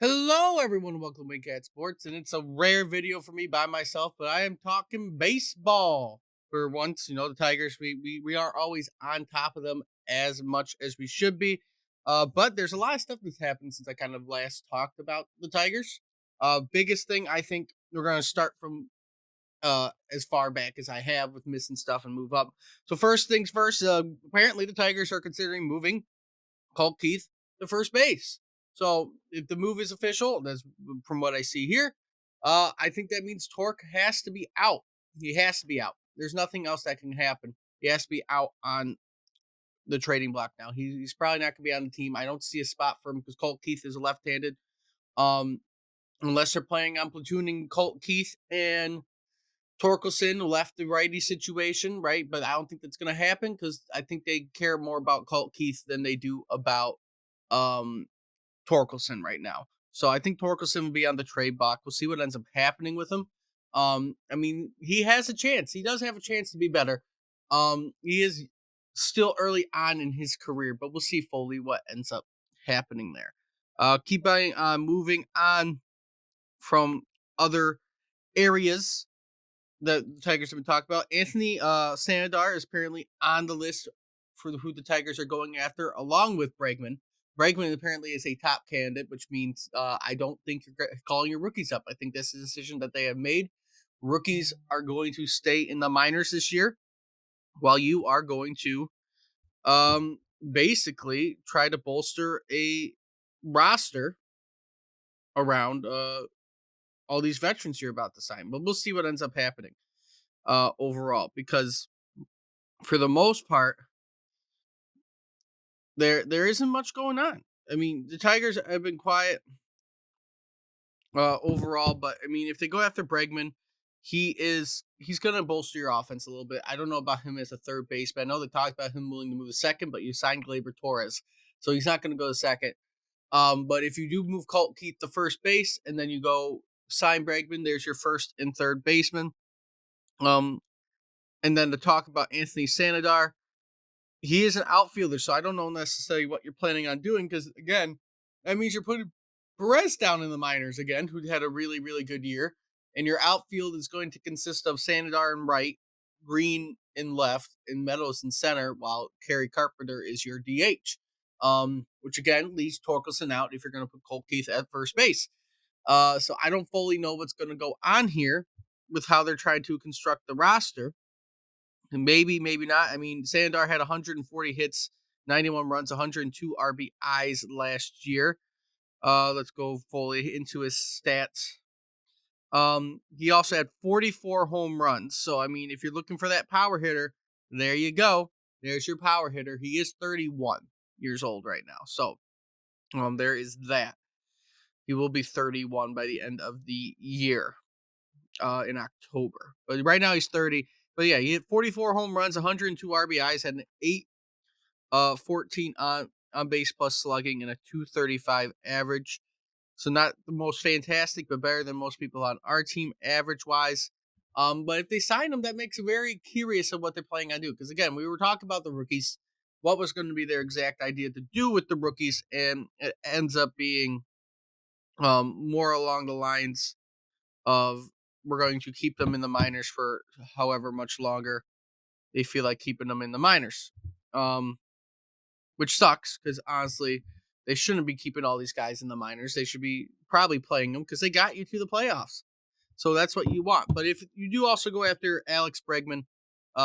Hello, everyone. Welcome to Wingcat Sports, and it's a rare video for me by myself, but I am talking baseball for once. The Tigers. We aren't always on top of them as much as we should be, but there's a lot of stuff that's happened since I kind of last talked about the Tigers. Biggest thing I think we're going to start from as far back as I have with missing stuff and move up. So first things first. Apparently, the Tigers are considering moving Colt Keith to first base. So if the move is official, that's from what I see here. I think that means Torque has to be out. He has to be out. There's nothing else that can happen. He has to be out on the trading block now. He's probably not going to be on the team. I don't see a spot for him because Colt Keith is a left-handed. Um, unless they're planning on platooning Colt Keith and Torkelson left the righty situation, right? But I don't think that's going to happen because I think they care more about Colt Keith than they do about um Torkelson right now. So I think Torkelson will be on the trade block. We'll see what ends up happening with him. I mean, he has a chance. He does have a chance to be better. He is still early on in his career, but we'll see fully what ends up happening there. Keep on moving on from other areas that the Tigers have been talking about. Anthony Santander is apparently on the list for who the Tigers are going after, along with Bregman. Bregman apparently is a top candidate, which means I don't think you're calling your rookies up. I think this is a decision that they have made. Rookies are going to stay in the minors this year, while you are going to basically try to bolster a roster around all these veterans you're about to sign. But we'll see what ends up happening overall, because for the most part, there isn't much going on. I mean, the Tigers have been quiet overall, but I mean, if they go after Bregman, he's gonna bolster your offense a little bit. I don't know about him as a third baseman. I know they talked about him willing to move to second, but you signed Glaber Torres, so he's not gonna go to second. But if you do move Colt Keith to first base and then you go sign Bregman, there's your first and third baseman. Um, and then to talk about Anthony Sanadar, he is an outfielder, so I don't know necessarily what you're planning on doing because, again, that means you're putting Perez down in the minors again, who had a really, really good year. And your outfield is going to consist of Sanadar in right, Green in left, and Meadows in center, while Kerry Carpenter is your DH. Which again leaves Torkelson out if you're going to put Cole Keith at first base. So I don't fully know what's going to go on here with how they're trying to construct the roster. Maybe, maybe not. I mean, Sandar had 140 hits, 91 runs, 102 RBIs last year. Let's go fully into his stats. He also had 44 home runs. So, I mean, if you're looking for that power hitter, there you go. There's your power hitter. He is 31 years old right now. So, there is that. He will be 31 by the end of the year, in October. But right now he's 30. But yeah, he hit 44 home runs, 102 RBIs, had an 14 on base plus slugging, and a 235 average. So not the most fantastic, but better than most people on our team average wise. But if they sign him, that makes it very curious of what they're planning on do. Because again, we were talking about the rookies, what was going to be their exact idea to do with the rookies, and it ends up being more along the lines of we're going to keep them in the minors for however much longer they feel like keeping them in the minors. Which sucks because honestly, they shouldn't be keeping all these guys in the minors. They should be probably playing them because they got you to the playoffs. So that's what you want. But if you do also go after Alex Bregman,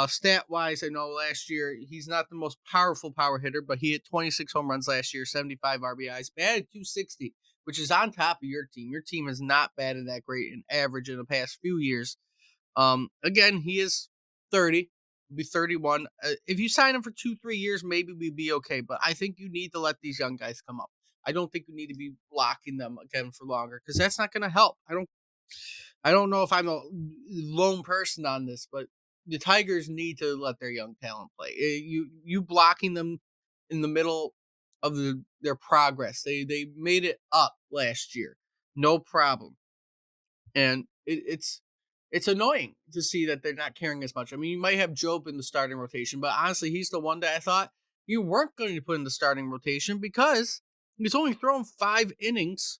stat wise, I know last year he's not the most powerful power hitter, but he hit 26 home runs last year, 75 RBIs, batted 260, which is on top of your team. Your team has not batted that great in average in the past few years. Again, he is 30, be 31. If you sign him for 2-3 years, maybe we'd be okay. But I think you need to let these young guys come up. I don't think you need to be blocking them again for longer because that's not going to help. I don't know if I'm a lone person on this, but the Tigers need to let their young talent play. You blocking them in the middle of their progress. They made it up last year, no problem, and it's annoying to see that they're not caring as much. I mean, you might have Job in the starting rotation, but honestly, he's the one that I thought you weren't going to put in the starting rotation because he's only thrown 5 innings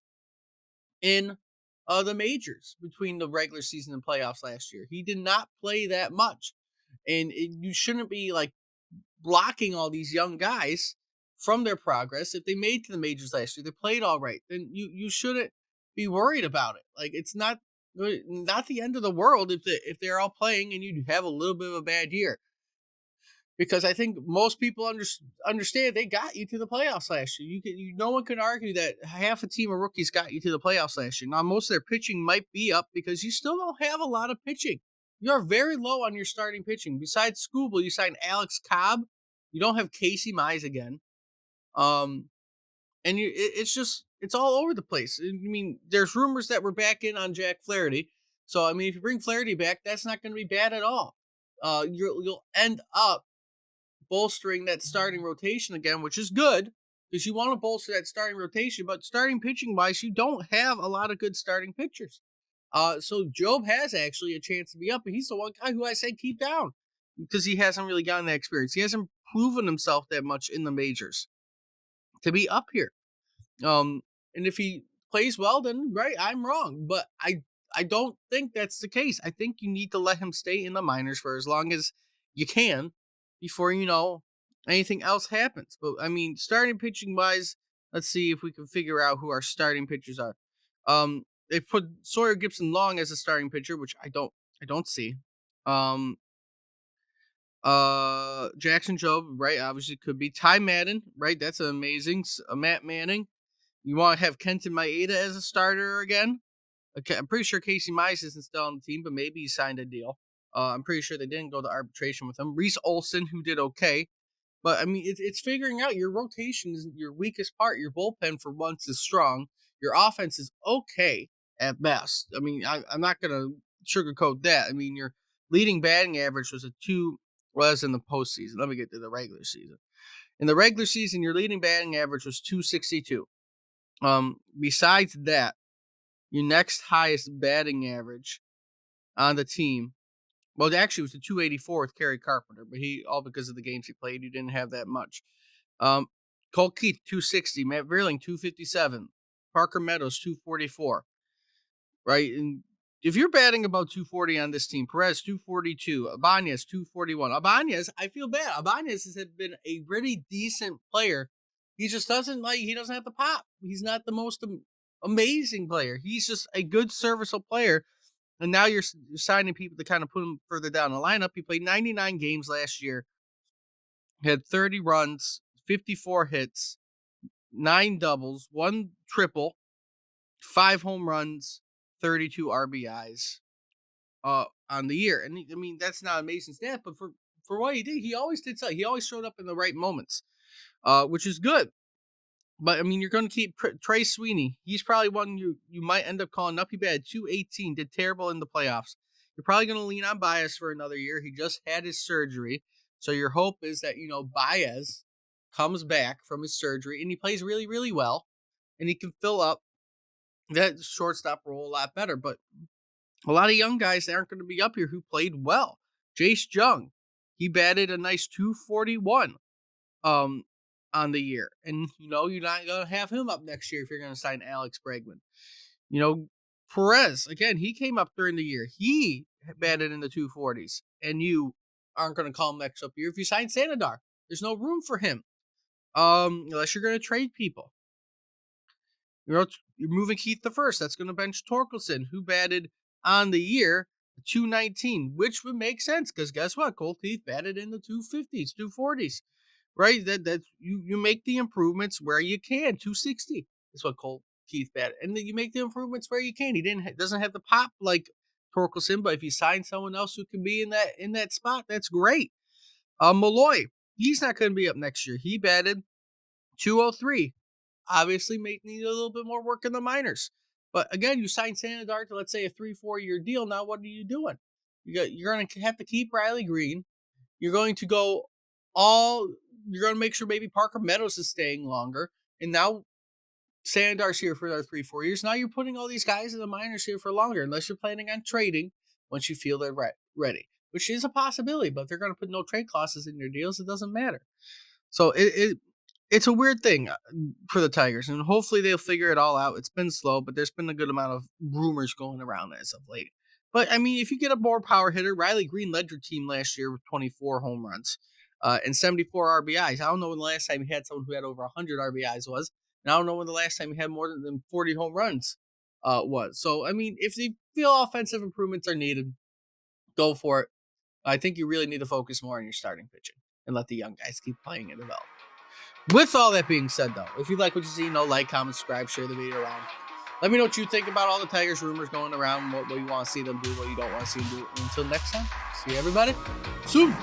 in the majors between the regular season and playoffs last year. He did not play that much, and you shouldn't be like blocking all these young guys from their progress. If they made to the majors last year, they played all right, then you shouldn't be worried about it. Like it's not the end of the world if they're all playing and you have a little bit of a bad year. Because I think most people understand they got you to the playoffs last year. No one can argue that half a team of rookies got you to the playoffs last year. Now most of their pitching might be up because you still don't have a lot of pitching. You are very low on your starting pitching. Besides Scooble, you signed Alex Cobb. You don't have Casey Mize again. Um, and it's all over the place. I mean, there's rumors that we're back in on Jack Flaherty. So I mean, if you bring Flaherty back, that's not going to be bad at all. You'll end up bolstering that starting rotation again, which is good because you want to bolster that starting rotation. But starting pitching wise, you don't have a lot of good starting pitchers. So Job has actually a chance to be up, and he's the one guy who I say keep down because he hasn't really gotten that experience. He hasn't proven himself that much in the majors to be up here. Um, and if he plays well, then right, I'm wrong. But I don't think that's the case. I think you need to let him stay in the minors for as long as you can before anything else happens. But I mean, starting pitching wise, let's see if we can figure out who our starting pitchers are. They put Sawyer Gibson Long as a starting pitcher, which I don't see. Um, Jackson Jobe, right? Obviously could be Ty Madden, right? That's amazing. Matt Manning. You want to have Kenton Maeda as a starter again? Okay, I'm pretty sure Casey Mize isn't still on the team, but maybe he signed a deal. I'm pretty sure they didn't go to arbitration with him. Reese Olson, who did okay. But I mean, it's figuring out your rotation is your weakest part. Your bullpen, for once, is strong. Your offense is okay at best. I mean, I'm not going to sugarcoat that. I mean, your leading batting average was in the postseason. Let me get to the regular season. In the regular season, your leading batting average was 262. Besides that, your next highest batting average on the team, well, actually, it was the 284 with Kerry Carpenter, but all because of the games he played, he didn't have that much. Um, Colt Keith, 260, Matt Vierling, 257, Parker Meadows, 244, right? And if you're batting about 240 on this team, Perez, 242, Ibanez, 241. Ibanez, I feel bad. Ibanez has been a really decent player. He just he doesn't have the pop. He's not the most amazing player. He's just a good serviceable player. And now you're signing people to kind of put him further down the lineup. He played 99 games last year, had 30 runs, 54 hits, 9 doubles, 1 triple, 5 home runs, 32 RBIs on the year. And I mean, that's not an amazing stat, but for what he did, he always did so. He always showed up in the right moments, which is good. But I mean, you're going to keep Trey Sweeney. He's probably one you might end up calling up. He batted 218, did terrible in the playoffs. You're probably going to lean on Baez for another year. He just had his surgery, so your hope is that Baez comes back from his surgery and he plays really, really well, and he can fill up that shortstop role a lot better. But a lot of young guys that aren't going to be up here who played well. Jace Jung, he batted a nice 241 on the year. And, you're not going to have him up next year if you're going to sign Alex Bregman. Perez, again, he came up during the year. He batted in the 240s. And you aren't going to call him next up year if you sign Santander. There's no room for him. Unless you're going to trade people. You're moving Keith the first. That's going to bench Torkelson, who batted on the year 219, which would make sense because guess what? Cole Keith batted in the 250s, 240s, right? That you make the improvements where you can. 260 is what Cole Keith batted, and then you make the improvements where you can. He doesn't have the pop like Torkelson, but if you sign someone else who can be in that spot, that's great. Malloy, he's not going to be up next year. He batted 203. Obviously, may need a little bit more work in the minors. But again, you sign Santander to, let's say, a 3-4 year deal. Now, what are you doing? You're going to have to keep Riley Green. You're going to you're going to make sure maybe Parker Meadows is staying longer. And now Santander's here for another 3-4 years. Now you're putting all these guys in the minors here for longer, unless you're planning on trading once you feel they're ready, which is a possibility. But if they're going to put no trade clauses in your deals, it doesn't matter. So it's a weird thing for the Tigers, and hopefully they'll figure it all out. It's been slow, but there's been a good amount of rumors going around as of late. But I mean, if you get a more power hitter, Riley Green led your team last year with 24 home runs and 74 RBIs. I don't know when the last time he had someone who had over 100 RBIs was, and I don't know when the last time he had more than 40 home runs was. So I mean, if they feel offensive improvements are needed, go for it. I think you really need to focus more on your starting pitching and let the young guys keep playing and develop. With all that being said, though, if you like what you see, like, comment, subscribe, share the video around. Let me know what you think about all the Tigers rumors going around, what you want to see them do, what you don't want to see them do. Until next time, see everybody soon.